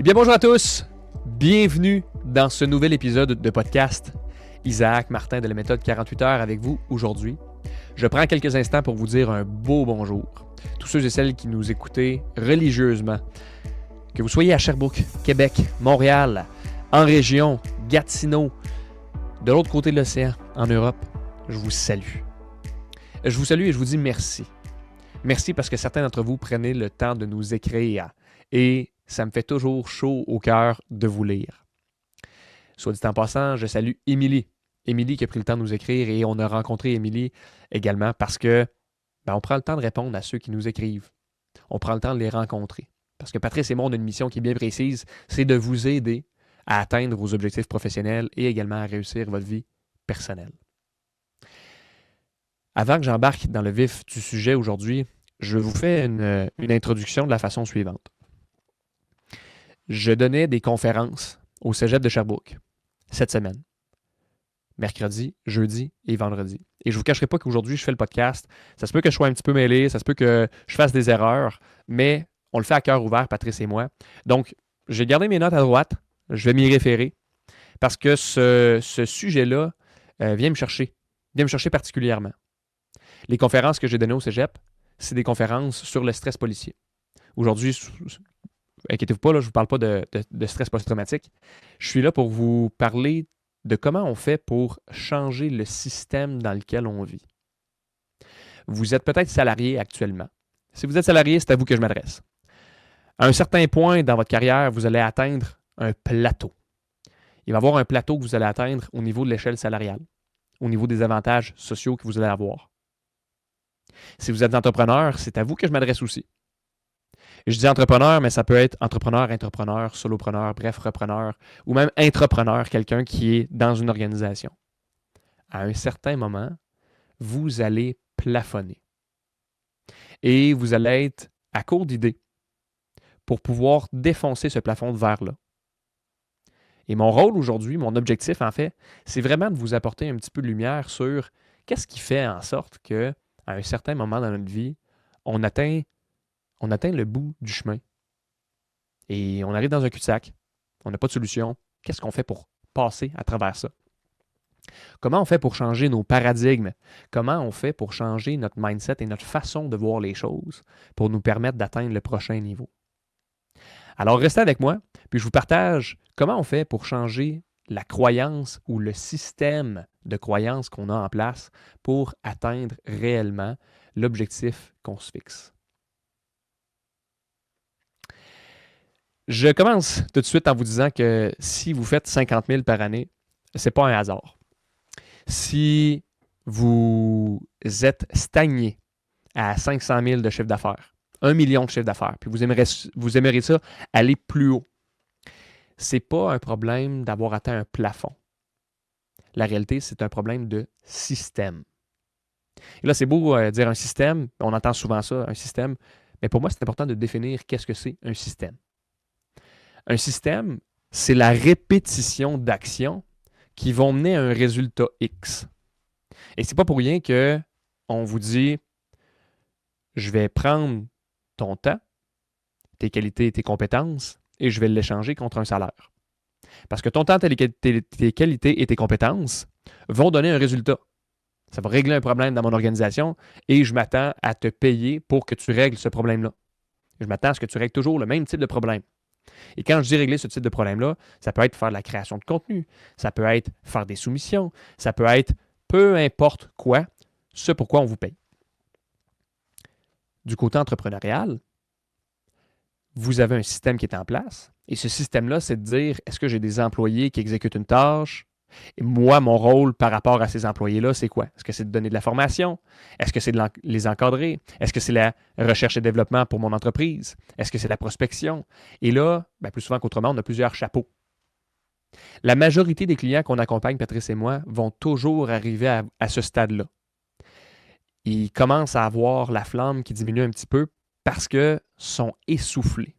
Eh bien, bonjour à tous. Bienvenue dans ce nouvel épisode de podcast. Isaac Martin de la méthode 48 heures avec vous aujourd'hui. Je prends quelques instants pour vous dire un beau bonjour. Tous ceux et celles qui nous écoutez religieusement, que vous soyez à Sherbrooke, Québec, Montréal, en région, Gatineau, de l'autre côté de l'océan, en Europe, je vous salue. Je vous salue et je vous dis merci. Merci parce que certains d'entre vous prenaient le temps de nous écrire et ça me fait toujours chaud au cœur de vous lire. Soit dit en passant, je salue Émilie. Émilie qui a pris le temps de nous écrire et on a rencontré Émilie également parce que on prend le temps de répondre à ceux qui nous écrivent. On prend le temps de les rencontrer. Parce que Patrice et moi, on a une mission qui est bien précise, c'est de vous aider à atteindre vos objectifs professionnels et également à réussir votre vie personnelle. Avant que j'embarque dans le vif du sujet aujourd'hui, je vous fais une introduction de la façon suivante. Je donnais des conférences au Cégep de Sherbrooke cette semaine, mercredi, jeudi et vendredi. Et je ne vous cacherai pas qu'aujourd'hui, je fais le podcast. Ça se peut que je sois un petit peu mêlé, ça se peut que je fasse des erreurs, mais on le fait à cœur ouvert, Patrice et moi. Donc, j'ai gardé mes notes à droite, je vais m'y référer, parce que ce sujet-là vient me chercher particulièrement. Les conférences que j'ai données au Cégep, c'est des conférences sur le stress policier. Aujourd'hui, inquiétez-vous pas, là, je ne vous parle pas de stress post-traumatique. Je suis là pour vous parler de comment on fait pour changer le système dans lequel on vit. Vous êtes peut-être salarié actuellement. Si vous êtes salarié, c'est à vous que je m'adresse. À un certain point dans votre carrière, vous allez atteindre un plateau. Il va y avoir un plateau que vous allez atteindre au niveau de l'échelle salariale, au niveau des avantages sociaux que vous allez avoir. Si vous êtes entrepreneur, c'est à vous que je m'adresse aussi. Je dis entrepreneur, mais ça peut être entrepreneur, solopreneur, bref, repreneur, ou même intrapreneur, quelqu'un qui est dans une organisation. À un certain moment, vous allez plafonner. Et vous allez être à court d'idées pour pouvoir défoncer ce plafond de verre-là. Et mon rôle aujourd'hui, mon objectif en fait, c'est vraiment de vous apporter un petit peu de lumière sur qu'est-ce qui fait en sorte qu'à un certain moment dans notre vie, on atteint le bout du chemin. Et on arrive dans un cul-de-sac. On n'a pas de solution. Qu'est-ce qu'on fait pour passer à travers ça? Comment on fait pour changer nos paradigmes? Comment on fait pour changer notre mindset et notre façon de voir les choses pour nous permettre d'atteindre le prochain niveau? Alors, restez avec moi, puis je vous partage comment on fait pour changer la croyance ou le système de croyance qu'on a en place pour atteindre réellement l'objectif qu'on se fixe. Je commence tout de suite en vous disant que si vous faites 50 000 par année, ce n'est pas un hasard. Si vous êtes stagné à 500 000 de chiffre d'affaires, 1 million de chiffre d'affaires, puis vous aimeriez ça aller plus haut, ce n'est pas un problème d'avoir atteint un plafond. La réalité, c'est un problème de système. Et là, c'est beau dire un système, on entend souvent ça, un système, mais pour moi, c'est important de définir qu'est-ce que c'est un système. Un système, c'est la répétition d'actions qui vont mener à un résultat X. Et c'est pas pour rien qu'on vous dit « Je vais prendre ton temps, tes qualités et tes compétences, et je vais l'échanger contre un salaire. » Parce que ton temps, tes qualités et tes compétences vont donner un résultat. Ça va régler un problème dans mon organisation et je m'attends à te payer pour que tu règles ce problème-là. Je m'attends à ce que tu règles toujours le même type de problème. Et quand je dis régler ce type de problème-là, ça peut être faire de la création de contenu, ça peut être faire des soumissions, ça peut être peu importe quoi, ce pourquoi on vous paye. Du côté entrepreneurial, vous avez un système qui est en place et ce système-là, c'est de dire est-ce que j'ai des employés qui exécutent une tâche? Et moi, mon rôle par rapport à ces employés-là, c'est quoi? Est-ce que c'est de donner de la formation? Est-ce que c'est de les encadrer? Est-ce que c'est la recherche et développement pour mon entreprise? Est-ce que c'est la prospection? Et là, plus souvent qu'autrement, on a plusieurs chapeaux. La majorité des clients qu'on accompagne, Patrice et moi, vont toujours arriver à ce stade-là. Ils commencent à avoir la flamme qui diminue un petit peu parce qu'ils sont essoufflés.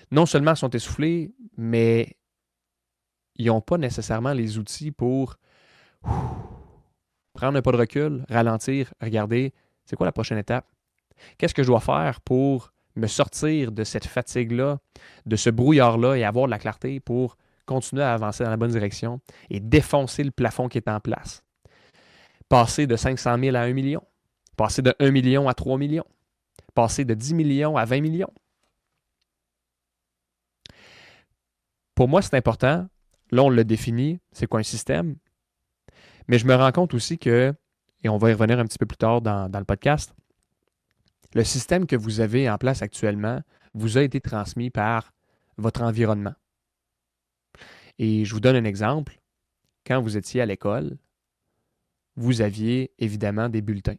Non seulement ils sont essoufflés, mais ils n'ont pas nécessairement les outils pour prendre un pas de recul, ralentir, regarder, c'est quoi la prochaine étape? Qu'est-ce que je dois faire pour me sortir de cette fatigue-là, de ce brouillard-là et avoir de la clarté pour continuer à avancer dans la bonne direction et défoncer le plafond qui est en place. Passer de 500 000 à 1 million. Passer de 1 million à 3 millions. Passer de 10 millions à 20 millions. Pour moi, c'est important. Là, on l'a défini. C'est quoi un système? Mais je me rends compte aussi que, et on va y revenir un petit peu plus tard dans le podcast, le système que vous avez en place actuellement vous a été transmis par votre environnement. Et je vous donne un exemple. Quand vous étiez à l'école, vous aviez évidemment des bulletins.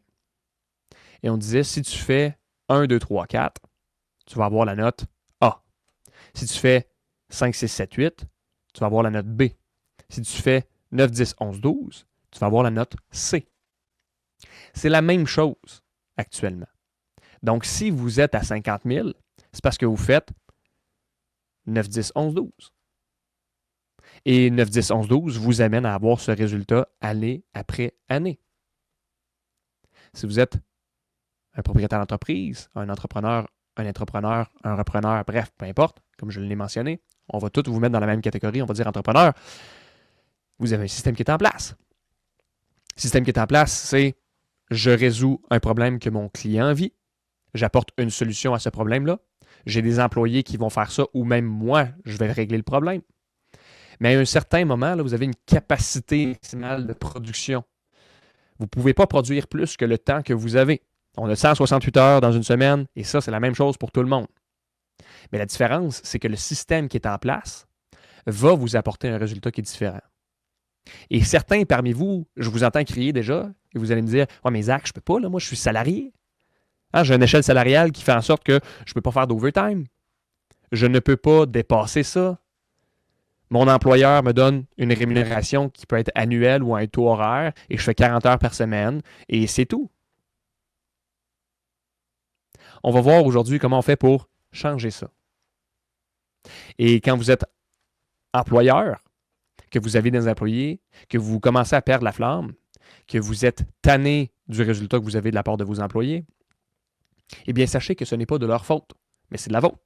Et on disait, si tu fais 1, 2, 3, 4, tu vas avoir la note A. Si tu fais 5, 6, 7, 8, tu vas avoir la note B. Si tu fais 9, 10, 11, 12, tu vas avoir la note C. C'est la même chose actuellement. Donc, si vous êtes à 50 000, c'est parce que vous faites 9, 10, 11, 12. Et 9, 10, 11, 12 vous amène à avoir ce résultat année après année. Si vous êtes un propriétaire d'entreprise, un entrepreneur, un repreneur, bref, peu importe, comme je l'ai mentionné, on va tous vous mettre dans la même catégorie, on va dire entrepreneur, vous avez un système qui est en place. Le système qui est en place, c'est je résous un problème que mon client vit, j'apporte une solution à ce problème-là, j'ai des employés qui vont faire ça, ou même moi, je vais régler le problème. Mais à un certain moment, là, vous avez une capacité maximale de production. Vous ne pouvez pas produire plus que le temps que vous avez. On a 168 heures dans une semaine, et ça, c'est la même chose pour tout le monde. Mais la différence, c'est que le système qui est en place va vous apporter un résultat qui est différent. Et certains parmi vous, je vous entends crier déjà, et vous allez me dire « Ouais, mais Zach, je ne peux pas, là, moi, je suis salarié. Hein, j'ai une échelle salariale qui fait en sorte que je ne peux pas faire d'overtime. Je ne peux pas dépasser ça. Mon employeur me donne une rémunération qui peut être annuelle ou à un taux horaire, et je fais 40 heures par semaine, et c'est tout. » On va voir aujourd'hui comment on fait pour changer ça. Et quand vous êtes employeur, que vous avez des employés, que vous commencez à perdre la flamme, que vous êtes tanné du résultat que vous avez de la part de vos employés, eh bien, sachez que ce n'est pas de leur faute, mais c'est de la vôtre.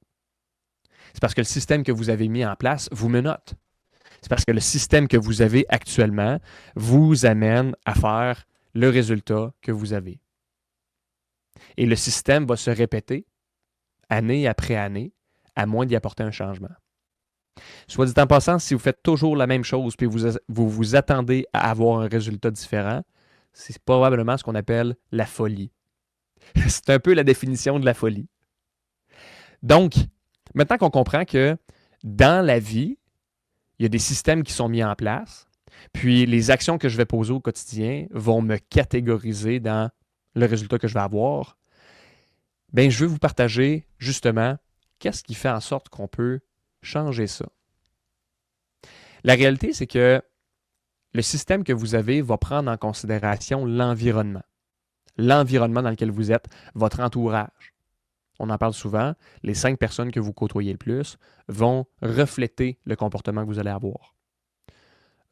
C'est parce que le système que vous avez mis en place vous menotte. C'est parce que le système que vous avez actuellement vous amène à faire le résultat que vous avez. Et le système va se répéter année après année, à moins d'y apporter un changement. Soit dit en passant, si vous faites toujours la même chose puis vous attendez à avoir un résultat différent, c'est probablement ce qu'on appelle la folie. C'est un peu la définition de la folie. Donc, maintenant qu'on comprend que dans la vie, il y a des systèmes qui sont mis en place, puis les actions que je vais poser au quotidien vont me catégoriser dans le résultat que je vais avoir, bien, je veux vous partager justement qu'est-ce qui fait en sorte qu'on peut changer ça. La réalité, c'est que le système que vous avez va prendre en considération l'environnement. L'environnement dans lequel vous êtes, votre entourage. On en parle souvent, les 5 personnes que vous côtoyez le plus vont refléter le comportement que vous allez avoir.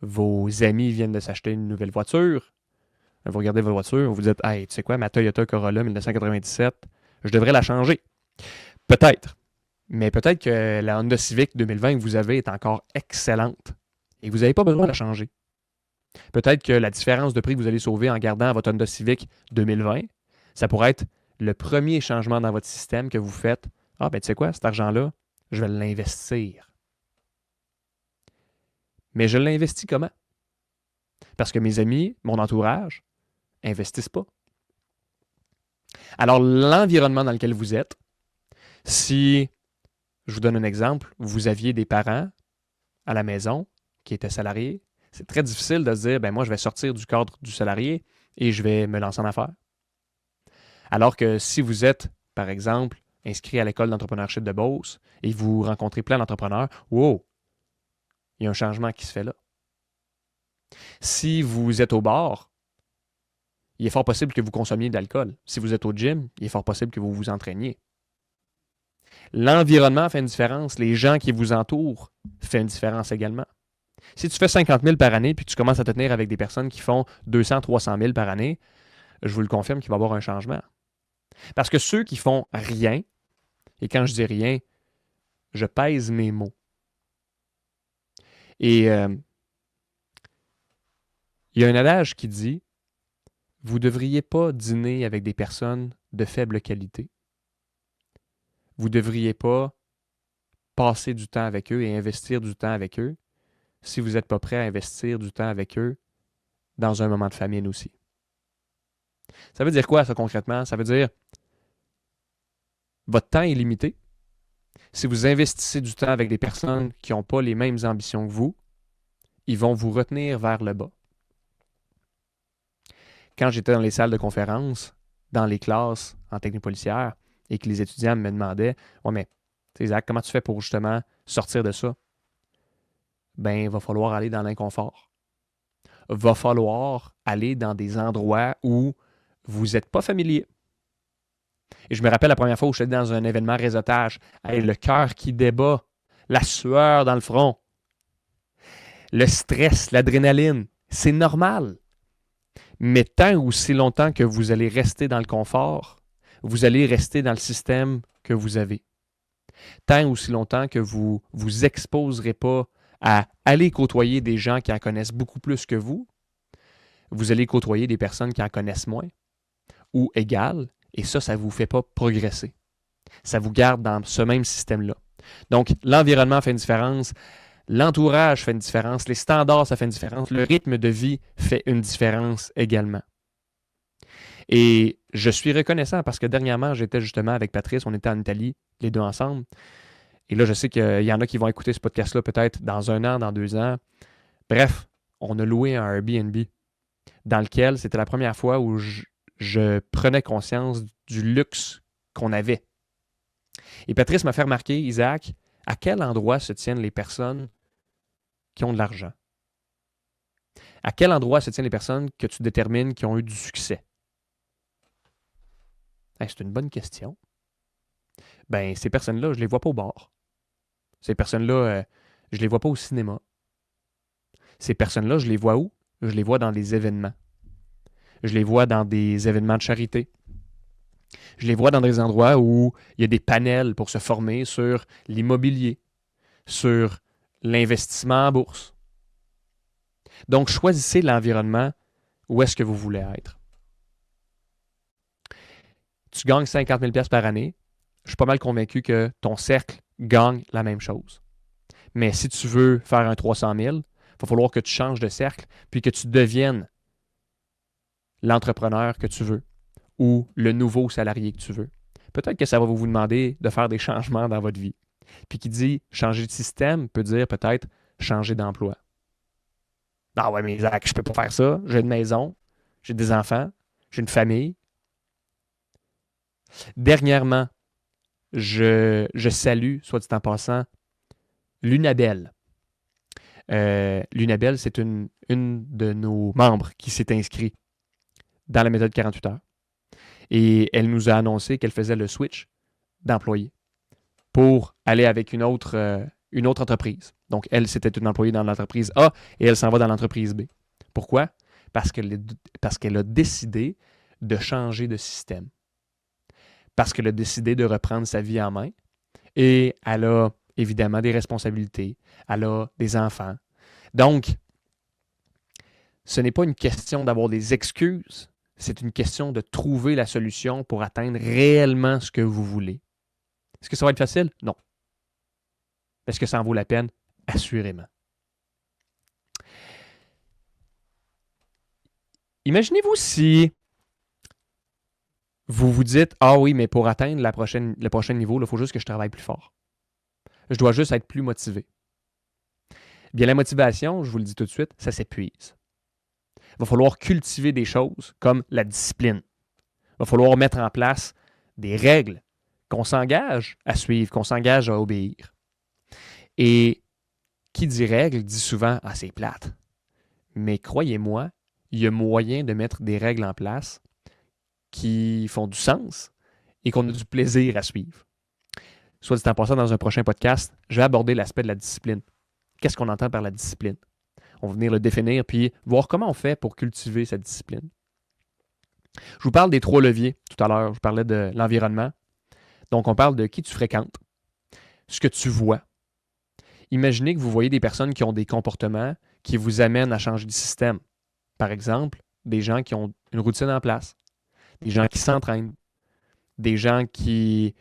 Vos amis viennent de s'acheter une nouvelle voiture. Vous regardez votre voiture, vous vous dites « Hey, tu sais quoi, ma Toyota Corolla 1997, je devrais la changer. » Peut-être. Mais peut-être que la Honda Civic 2020 que vous avez est encore excellente et vous n'avez pas besoin de la changer. Peut-être que la différence de prix que vous allez sauver en gardant votre Honda Civic 2020, ça pourrait être le premier changement dans votre système que vous faites. Ah, ben tu sais quoi, cet argent-là, je vais l'investir. Mais je l'investis comment? Parce que mes amis, mon entourage, n'investissent pas. Alors, l'environnement dans lequel vous êtes, si, je vous donne un exemple, vous aviez des parents à la maison qui étaient salariés, c'est très difficile de se dire, ben moi, je vais sortir du cadre du salarié et je vais me lancer en affaires. Alors que si vous êtes, par exemple, inscrit à l'école d'entrepreneurship de Beauce et vous rencontrez plein d'entrepreneurs, wow, il y a un changement qui se fait là. Si vous êtes au bar, il est fort possible que vous consommiez de l'alcool. Si vous êtes au gym, il est fort possible que vous vous entraîniez. L'environnement fait une différence. Les gens qui vous entourent font une différence également. Si tu fais 50 000 par année puis tu commences à te tenir avec des personnes qui font 200, 300 000 par année, je vous le confirme qu'il va y avoir un changement. Parce que ceux qui font rien, Et quand je dis rien, je pèse mes mots. Et il y a un adage qui dit, vous ne devriez pas dîner avec des personnes de faible qualité. Vous ne devriez pas passer du temps avec eux et investir du temps avec eux si vous n'êtes pas prêt à investir du temps avec eux dans un moment de famine aussi. Ça veut dire quoi, ça, concrètement? Ça veut dire votre temps est limité. Si vous investissez du temps avec des personnes qui n'ont pas les mêmes ambitions que vous, ils vont vous retenir vers le bas. Quand j'étais dans les salles de conférence, dans les classes en technique policière, et que les étudiants me demandaient « Ouais, mais Isaac, comment tu fais pour justement sortir de ça? » Ben, il va falloir aller dans l'inconfort. Il va falloir aller dans des endroits où vous n'êtes pas familier. Et je me rappelle la première fois où je suis allé dans un événement réseautage, avec le cœur qui débat, la sueur dans le front, le stress, l'adrénaline, c'est normal. Mais tant ou si longtemps que vous allez rester dans le confort, vous allez rester dans le système que vous avez. Tant ou si longtemps que vous ne vous exposerez pas à aller côtoyer des gens qui en connaissent beaucoup plus que vous allez côtoyer des personnes qui en connaissent moins ou égales, et ça ne vous fait pas progresser. Ça vous garde dans ce même système-là. Donc, l'environnement fait une différence, l'entourage fait une différence, les standards, ça fait une différence, le rythme de vie fait une différence également. Et je suis reconnaissant parce que dernièrement, j'étais justement avec Patrice, on était en Italie, les deux ensemble. Et là, je sais qu'il y en a qui vont écouter ce podcast-là peut-être dans 1 an, dans 2 ans. Bref, on a loué un Airbnb dans lequel c'était la première fois où je prenais conscience du luxe qu'on avait. Et Patrice m'a fait remarquer, Isaac, à quel endroit se tiennent les personnes qui ont de l'argent? À quel endroit se tiennent les personnes que tu détermines qui ont eu du succès? C'est une bonne question. Ben, ces personnes-là, je ne les vois pas au bar. Ces personnes-là, je ne les vois pas au cinéma. Ces personnes-là, je les vois où? Je les vois dans des événements. Je les vois dans des événements de charité. Je les vois dans des endroits où il y a des panels pour se former sur l'immobilier, sur l'investissement en bourse. Donc, choisissez l'environnement où est-ce que vous voulez être. Tu gagnes 50 000 $ par année. Je suis pas mal convaincu que ton cercle gagne la même chose. Mais si tu veux faire un 300 000, il va falloir que tu changes de cercle puis que tu deviennes l'entrepreneur que tu veux ou le nouveau salarié que tu veux. Peut-être que ça va vous demander de faire des changements dans votre vie. Puis qui dit changer de système peut dire peut-être changer d'emploi. Ah ouais, mais Isaac, je peux pas faire ça. J'ai une maison, j'ai des enfants, j'ai une famille. Dernièrement, je salue, soit dit en passant, l'Unabel. L'Unabel, c'est une de nos membres qui s'est inscrite dans la méthode 48 heures. Et elle nous a annoncé qu'elle faisait le switch d'employés pour aller avec une autre entreprise. Donc, elle, c'était une employée dans l'entreprise A et elle s'en va dans l'entreprise B. Pourquoi? Parce qu'elle a décidé de changer de système. Parce qu'elle a décidé de reprendre sa vie en main et elle a évidemment des responsabilités. Elle a des enfants. Donc, ce n'est pas une question d'avoir des excuses, c'est une question de trouver la solution pour atteindre réellement ce que vous voulez. Est-ce que ça va être facile? Non. Est-ce que ça en vaut la peine? Assurément. Imaginez-vous si vous vous dites « Ah oui, mais pour atteindre le prochain niveau, il faut juste que je travaille plus fort. Je dois juste être plus motivé. » Bien, la motivation, je vous le dis tout de suite, ça s'épuise. Il va falloir cultiver des choses comme la discipline. Il va falloir mettre en place des règles qu'on s'engage à suivre, qu'on s'engage à obéir. Et qui dit règle dit souvent « Ah, c'est plate. » Mais croyez-moi, il y a moyen de mettre des règles en place qui font du sens et qu'on a du plaisir à suivre. Soit dit en passant, dans un prochain podcast, je vais aborder l'aspect de la discipline. Qu'est-ce qu'on entend par la discipline? On va venir le définir puis voir comment on fait pour cultiver cette discipline. Je vous parle des 3 leviers tout à l'heure. Je parlais de l'environnement. Donc, on parle de qui tu fréquentes, ce que tu vois. Imaginez que vous voyez des personnes qui ont des comportements qui vous amènent à changer de système. Par exemple, des gens qui ont une routine en place, des gens qui s'entraînent, des gens qui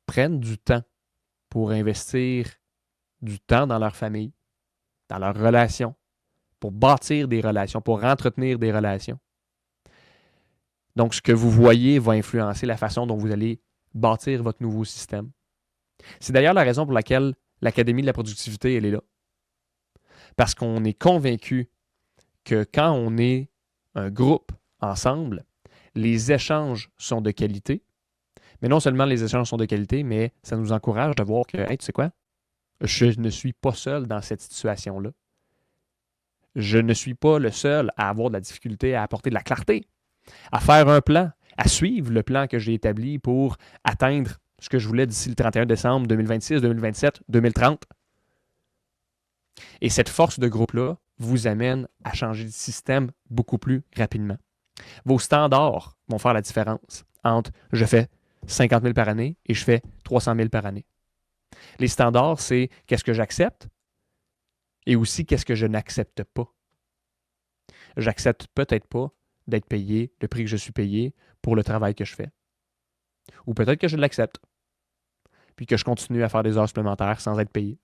prennent du temps pour investir du temps dans leur famille, dans leurs relations, pour bâtir des relations, pour entretenir des relations. Donc, ce que vous voyez va influencer la façon dont vous allez bâtir votre nouveau système. C'est d'ailleurs la raison pour laquelle l'Académie de la productivité, elle est là. Parce qu'on est convaincu que quand on est un groupe ensemble, les échanges sont de qualité. Mais non seulement les échanges sont de qualité, mais ça nous encourage de voir que, hey, tu sais quoi, je ne suis pas seul dans cette situation-là. Je ne suis pas le seul à avoir de la difficulté à apporter de la clarté, à faire un plan, à suivre le plan que j'ai établi pour atteindre ce que je voulais d'ici le 31 décembre 2026, 2027, 2030. Et cette force de groupe-là vous amène à changer de système beaucoup plus rapidement. Vos standards vont faire la différence entre je fais 50 000 par année et je fais 300 000 par année. Les standards, c'est qu'est-ce que j'accepte et aussi qu'est-ce que je n'accepte pas. J'accepte peut-être pas d'être payé le prix que je suis payé pour le travail que je fais. Ou peut-être que je l'accepte, puis que je continue à faire des heures supplémentaires sans être payé.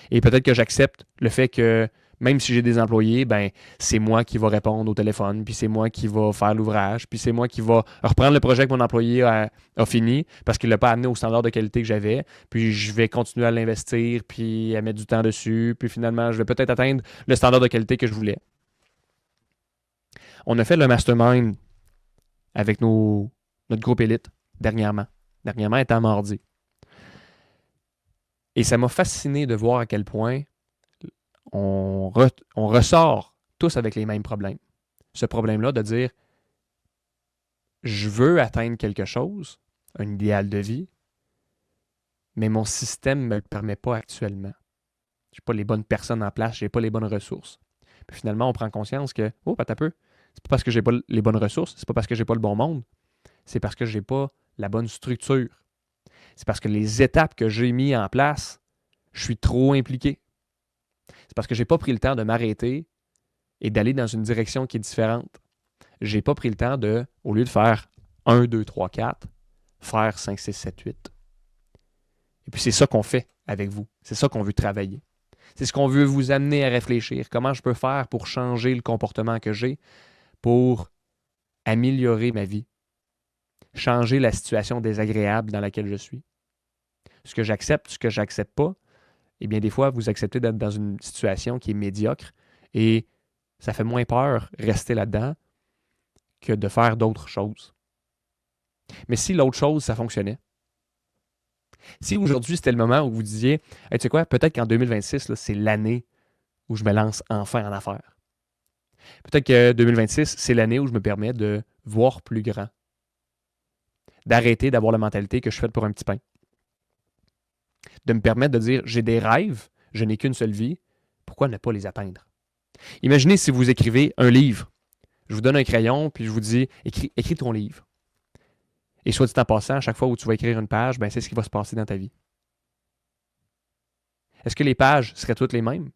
Et peut-être que j'accepte le fait que même si j'ai des employés, ben c'est moi qui va répondre au téléphone, puis c'est moi qui va faire l'ouvrage, puis c'est moi qui va reprendre le projet que mon employé a fini parce qu'il ne l'a pas amené au standard de qualité que j'avais, puis je vais continuer à l'investir, puis à mettre du temps dessus, puis finalement, je vais peut-être atteindre le standard de qualité que je voulais. On a fait le mastermind avec notre groupe élite dernièrement. Dernièrement étant mardi. Et ça m'a fasciné de voir à quel point on ressort tous avec les mêmes problèmes. Ce problème-là de dire je veux atteindre quelque chose, un idéal de vie, mais mon système ne me le permet pas actuellement. Je n'ai pas les bonnes personnes en place, je n'ai pas les bonnes ressources. Puis finalement, on prend conscience que, oh, pas un peu, c'est pas parce que je n'ai pas les bonnes ressources, c'est pas parce que je n'ai pas le bon monde, c'est parce que je n'ai pas la bonne structure. C'est parce que les étapes que j'ai mises en place, je suis trop impliqué. C'est parce que je n'ai pas pris le temps de m'arrêter et d'aller dans une direction qui est différente. Je n'ai pas pris le temps de, au lieu de faire 1, 2, 3, 4, faire 5, 6, 7, 8. Et puis c'est ça qu'on fait avec vous. C'est ça qu'on veut travailler. C'est ce qu'on veut vous amener à réfléchir. Comment je peux faire pour changer le comportement que j'ai, pour améliorer ma vie, changer la situation désagréable dans laquelle je suis. Ce que j'accepte, ce que je n'accepte pas, eh bien des fois, vous acceptez d'être dans une situation qui est médiocre et ça fait moins peur rester là-dedans que de faire d'autres choses. Mais si l'autre chose, ça fonctionnait, si aujourd'hui, c'était le moment où vous disiez, hey, tu sais quoi, peut-être qu'en 2026, là, c'est l'année où je me lance enfin en affaires. Peut-être que 2026, c'est l'année où je me permets de voir plus grand, d'arrêter d'avoir la mentalité que je fais pour un petit pain, de me permettre de dire, j'ai des rêves, je n'ai qu'une seule vie, pourquoi ne pas les atteindre? Imaginez si vous écrivez un livre. Je vous donne un crayon, puis je vous dis, écris ton livre. Et soit dit en passant, à chaque fois où tu vas écrire une page, ben, c'est ce qui va se passer dans ta vie. Est-ce que les pages seraient toutes les mêmes?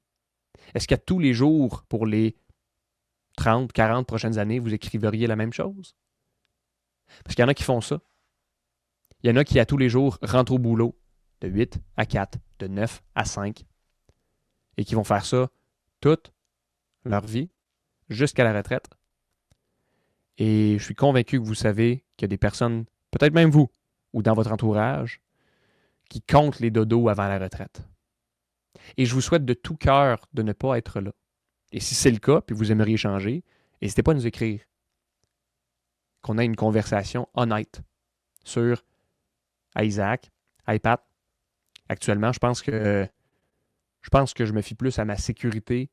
Est-ce qu'à tous les jours, pour les 30, 40 prochaines années, vous écriveriez la même chose? Parce qu'il y en a qui font ça. Il y en a qui, à tous les jours, rentrent au boulot de 8 à 4, de 9 à 5, et qui vont faire ça toute leur vie, jusqu'à la retraite. Et je suis convaincu que vous savez qu'il y a des personnes, peut-être même vous, ou dans votre entourage, qui comptent les dodos avant la retraite. Et je vous souhaite de tout cœur de ne pas être là. Et si c'est le cas, puis vous aimeriez changer, n'hésitez pas à nous écrire. Qu'on ait une conversation honnête sur Isaac, Pat. Actuellement, je pense que je me fie plus à ma sécurité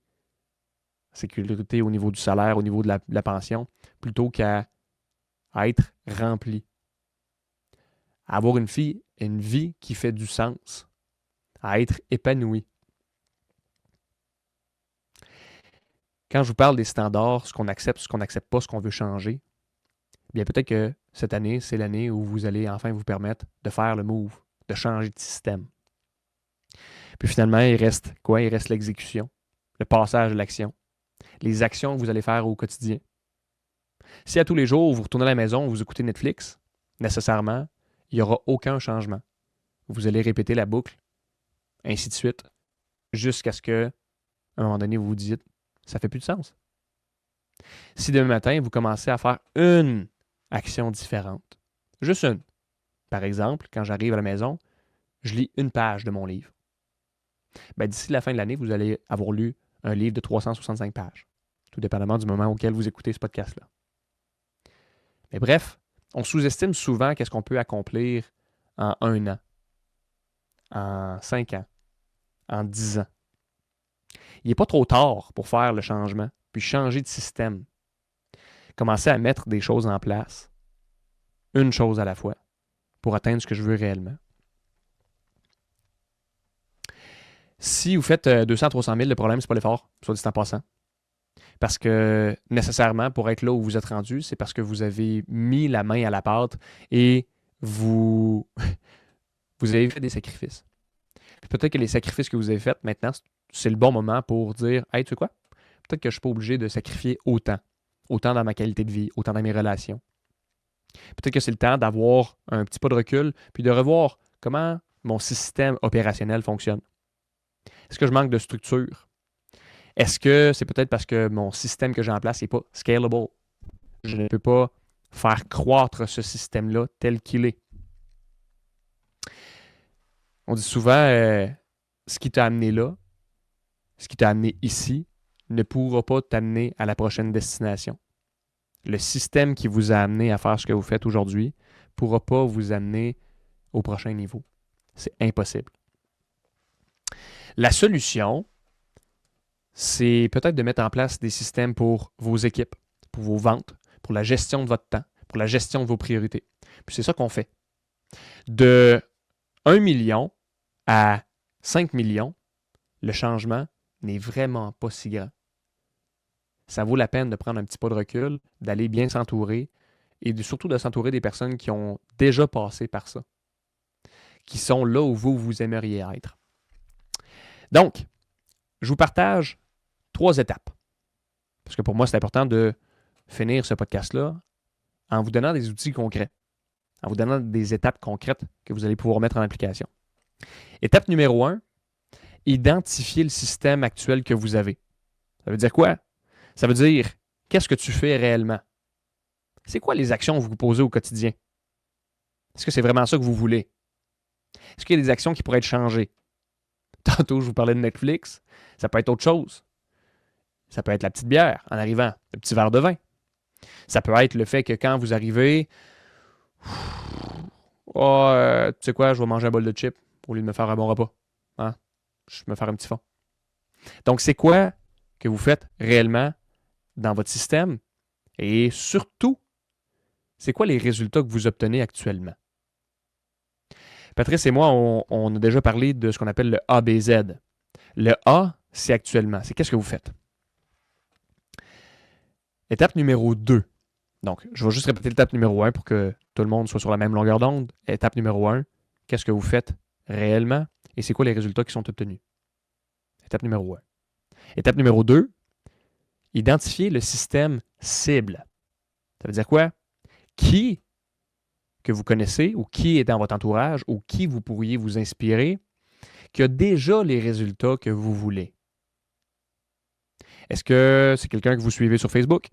au niveau du salaire, au niveau de la pension, plutôt qu'à être rempli. À avoir une vie qui fait du sens, à être épanoui. Quand je vous parle des standards, ce qu'on accepte pas, ce qu'on veut changer, bien peut-être que cette année, c'est l'année où vous allez enfin vous permettre de faire le move, de changer de système. Puis finalement, il reste quoi? Il reste l'exécution, le passage de l'action, les actions que vous allez faire au quotidien. Si à tous les jours, vous retournez à la maison, vous écoutez Netflix, nécessairement, il n'y aura aucun changement. Vous allez répéter la boucle, ainsi de suite, jusqu'à ce que, à un moment donné, vous vous dites, ça fait plus de sens. Si demain matin, vous commencez à faire une action différente, juste une. Par exemple, quand j'arrive à la maison, je lis une page de mon livre. Ben, d'ici la fin de l'année, vous allez avoir lu un livre de 365 pages, tout dépendamment du moment auquel vous écoutez ce podcast-là. Mais bref, on sous-estime souvent qu'est-ce qu'on peut accomplir en 1 an, en 5 ans, en 10 ans. Il n'est pas trop tard pour faire le changement, puis changer de système. Commencer à mettre des choses en place, une chose à la fois, pour atteindre ce que je veux réellement. Si vous faites 200-300 000, le problème, c'est pas l'effort, soit dit en passant. Parce que nécessairement, pour être là où vous êtes rendu, c'est parce que vous avez mis la main à la pâte et vous avez fait des sacrifices. Puis peut-être que les sacrifices que vous avez faits, maintenant, c'est le bon moment pour dire « Hey, tu sais quoi? Peut-être que je ne suis pas obligé de sacrifier autant. Autant dans ma qualité de vie, autant dans mes relations. Peut-être que c'est le temps d'avoir un petit pas de recul, puis de revoir comment mon système opérationnel fonctionne. Est-ce que je manque de structure? Est-ce que c'est peut-être parce que mon système que j'ai en place n'est pas scalable? Je ne peux pas faire croître ce système-là tel qu'il est. On dit souvent, ce qui t'a amené là, ce qui t'a amené ici, ne pourra pas t'amener à la prochaine destination. Le système qui vous a amené à faire ce que vous faites aujourd'hui ne pourra pas vous amener au prochain niveau. C'est impossible. La solution, c'est peut-être de mettre en place des systèmes pour vos équipes, pour vos ventes, pour la gestion de votre temps, pour la gestion de vos priorités. Puis c'est ça qu'on fait. De 1 million à 5 millions, le changement n'est vraiment pas si grand. Ça vaut la peine de prendre un petit pas de recul, d'aller bien s'entourer et surtout de s'entourer des personnes qui ont déjà passé par ça, qui sont là où vous aimeriez être. Donc, je vous partage 3 étapes. Parce que pour moi, c'est important de finir ce podcast-là en vous donnant des outils concrets, en vous donnant des étapes concrètes que vous allez pouvoir mettre en application. Étape numéro 1, identifier le système actuel que vous avez. Ça veut dire quoi? Ça veut dire, qu'est-ce que tu fais réellement? C'est quoi les actions que vous posez au quotidien? Est-ce que c'est vraiment ça que vous voulez? Est-ce qu'il y a des actions qui pourraient être changées? Tantôt, je vous parlais de Netflix. Ça peut être autre chose. Ça peut être la petite bière en arrivant, le petit verre de vin. Ça peut être le fait que quand vous arrivez, tu sais quoi, je vais manger un bol de chips au lieu de me faire un bon repas. Hein? Je vais me faire un petit fond. Donc, c'est quoi que vous faites réellement dans votre système? Et surtout, c'est quoi les résultats que vous obtenez actuellement? Patrice et moi, on a déjà parlé de ce qu'on appelle le ABZ. Le A, c'est actuellement. C'est qu'est-ce que vous faites? Étape numéro 2. Donc, je vais juste répéter l'étape numéro 1 pour que tout le monde soit sur la même longueur d'onde. Étape numéro 1, qu'est-ce que vous faites réellement et c'est quoi les résultats qui sont obtenus? Étape numéro 1. Étape numéro 2, identifier le système cible. Ça veut dire quoi? Qui que vous connaissez ou qui est dans votre entourage ou qui vous pourriez vous inspirer qui a déjà les résultats que vous voulez? Est-ce que c'est quelqu'un que vous suivez sur Facebook?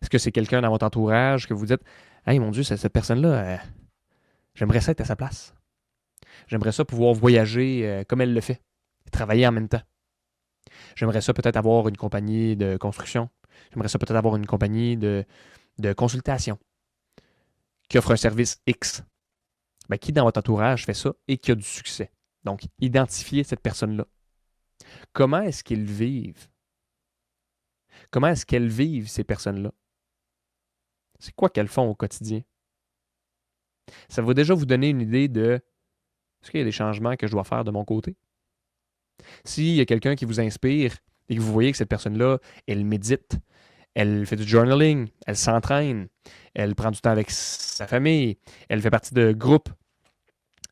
Est-ce que c'est quelqu'un dans votre entourage que vous dites « Hey, mon Dieu, cette personne-là, j'aimerais ça être à sa place. J'aimerais ça pouvoir voyager comme elle le fait, travailler en même temps. J'aimerais ça peut-être avoir une compagnie de construction. J'aimerais ça peut-être avoir une compagnie de consultation qui offre un service X. » Ben, qui dans votre entourage fait ça et qui a du succès? Donc, identifiez cette personne-là. Comment est-ce qu'ils vivent? Comment est-ce qu'elles vivent, ces personnes-là? C'est quoi qu'elles font au quotidien? Ça va déjà vous donner une idée de est-ce qu'il y a des changements que je dois faire de mon côté? S'il y a quelqu'un qui vous inspire et que vous voyez que cette personne-là, elle médite, Elle fait du journaling, elle s'entraîne, elle prend du temps avec sa famille, elle fait partie de groupes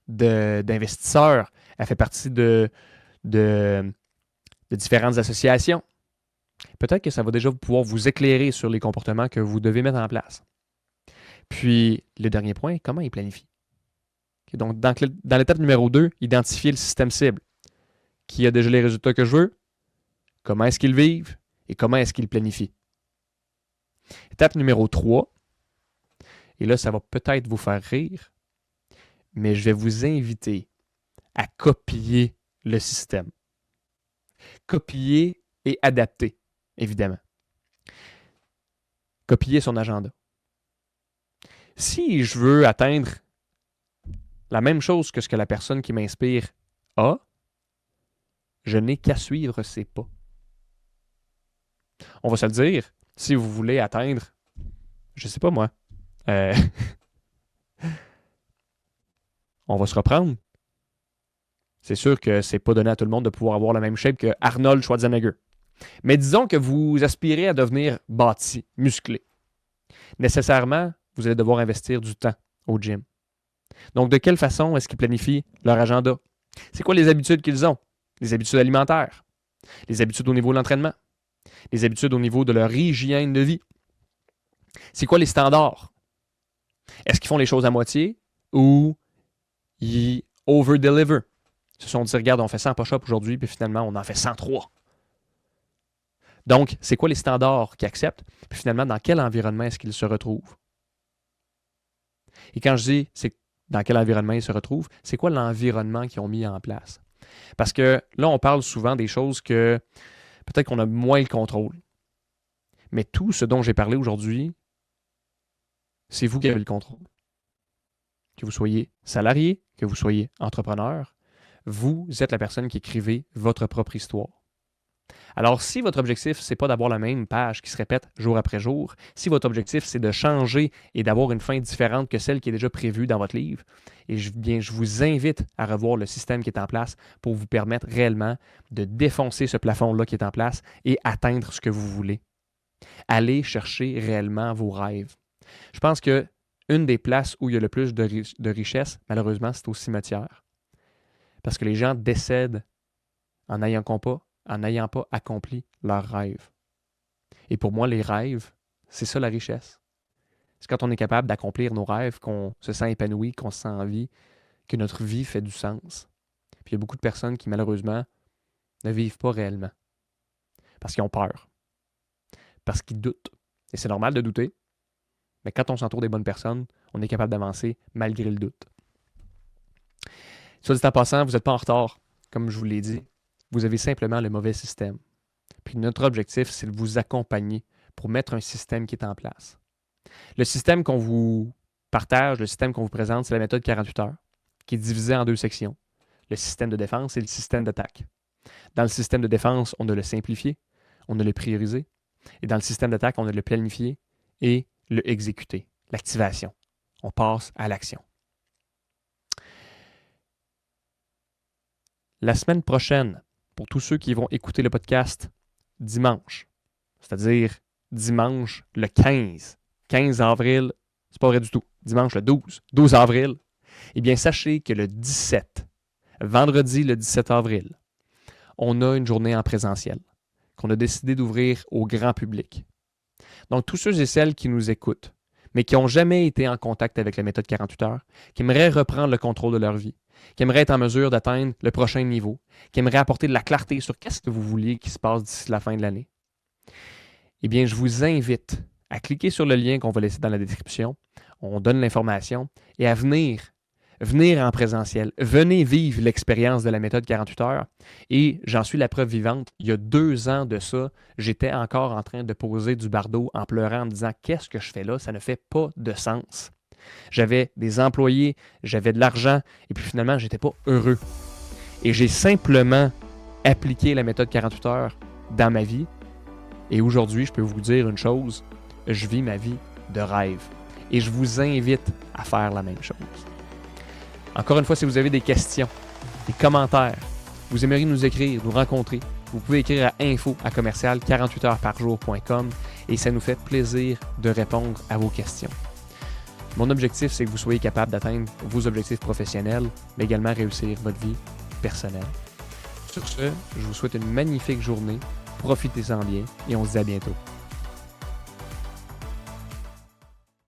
d'investisseurs, elle fait partie de différentes associations. Peut-être que ça va déjà pouvoir vous éclairer sur les comportements que vous devez mettre en place. Puis, le dernier point, comment il planifie? Okay, donc, dans l'étape numéro 2, identifier le système cible. Qui a déjà les résultats que je veux? Comment est-ce qu'ils vivent? Et comment est-ce qu'ils planifient? Étape numéro 3, et là, ça va peut-être vous faire rire, mais je vais vous inviter à copier le système. Copier et adapter, évidemment. Copier son agenda. Si je veux atteindre la même chose que ce que la personne qui m'inspire a, je n'ai qu'à suivre ses pas. On va se le dire, si vous voulez atteindre, je sais pas moi, on va se reprendre. C'est sûr que c'est pas donné à tout le monde de pouvoir avoir la même shape que Arnold Schwarzenegger. Mais disons que vous aspirez à devenir bâti, musclé. Nécessairement, vous allez devoir investir du temps au gym. Donc, de quelle façon est-ce qu'ils planifient leur agenda? C'est quoi les habitudes qu'ils ont? Les habitudes alimentaires, les habitudes au niveau de l'entraînement, les habitudes au niveau de leur hygiène de vie. C'est quoi les standards? Est-ce qu'ils font les choses à moitié ou ils over-deliver? Ils se sont dit, regarde, on fait 100 push-ups aujourd'hui, puis finalement, on en fait 103. Donc, c'est quoi les standards qu'ils acceptent? Puis finalement, dans quel environnement est-ce qu'ils se retrouvent? Et quand je dis c'est dans quel environnement ils se retrouvent, c'est quoi l'environnement qu'ils ont mis en place? Parce que là, on parle souvent des choses que peut-être qu'on a moins le contrôle. Mais tout ce dont j'ai parlé aujourd'hui, c'est vous qui avez le contrôle. Que vous soyez salarié, que vous soyez entrepreneur, vous êtes la personne qui écrivez votre propre histoire. Alors, si votre objectif, ce n'est pas d'avoir la même page qui se répète jour après jour, si votre objectif, c'est de changer et d'avoir une fin différente que celle qui est déjà prévue dans votre livre, et je vous invite à revoir le système qui est en place pour vous permettre réellement de défoncer ce plafond-là qui est en place et atteindre ce que vous voulez. Allez chercher réellement vos rêves. Je pense que une des places où il y a le plus de richesse, malheureusement, c'est au cimetière. Parce que les gens décèdent en n'ayant pas accompli leurs rêves. Et pour moi, les rêves, c'est ça la richesse. C'est quand on est capable d'accomplir nos rêves, qu'on se sent épanoui, qu'on se sent en vie, que notre vie fait du sens. Puis il y a beaucoup de personnes qui, malheureusement, ne vivent pas réellement. Parce qu'ils ont peur. Parce qu'ils doutent. Et c'est normal de douter. Mais quand on s'entoure des bonnes personnes, on est capable d'avancer malgré le doute. Soit dit en passant, vous n'êtes pas en retard, comme je vous l'ai dit. Vous avez simplement le mauvais système. Puis notre objectif, c'est de vous accompagner pour mettre un système qui est en place. Le système qu'on vous partage, le système qu'on vous présente, c'est la méthode 48 heures, qui est divisée en deux sections. Le système de défense et le système d'attaque. Dans le système de défense, on a le simplifié, on a le priorisé. Et dans le système d'attaque, on a le planifié et le exécuter, l'activation. On passe à l'action. La semaine prochaine, pour tous ceux qui vont écouter le podcast dimanche, c'est-à-dire dimanche le 15 avril, c'est pas vrai du tout, dimanche le 12 avril, eh bien sachez que le 17, vendredi le 17 avril, on a une journée en présentiel qu'on a décidé d'ouvrir au grand public. Donc tous ceux et celles qui nous écoutent, mais qui n'ont jamais été en contact avec la méthode 48 heures, qui aimeraient reprendre le contrôle de leur vie, qui aimeraient être en mesure d'atteindre le prochain niveau, qui aimeraient apporter de la clarté sur qu'est-ce que vous vouliez qui se passe d'ici la fin de l'année, eh bien, je vous invite à cliquer sur le lien qu'on va laisser dans la description. On donne l'information et à venir en présentiel. Venez vivre l'expérience de la méthode 48 heures. Et j'en suis la preuve vivante. Il y a 2 ans de ça, j'étais encore en train de poser du bardeau en pleurant en me disant « Qu'est-ce que je fais là? Ça ne fait pas de sens. » J'avais des employés, j'avais de l'argent et puis finalement, je n'étais pas heureux. Et j'ai simplement appliqué la méthode 48 heures dans ma vie. Et aujourd'hui, je peux vous dire une chose, je vis ma vie de rêve. Et je vous invite à faire la même chose. Encore une fois, si vous avez des questions, des commentaires, vous aimeriez nous écrire, nous rencontrer, vous pouvez écrire à info@48heurparjour.com et ça nous fait plaisir de répondre à vos questions. Mon objectif, c'est que vous soyez capable d'atteindre vos objectifs professionnels, mais également réussir votre vie personnelle. Sur ce, je vous souhaite une magnifique journée, profitez-en bien et on se dit à bientôt.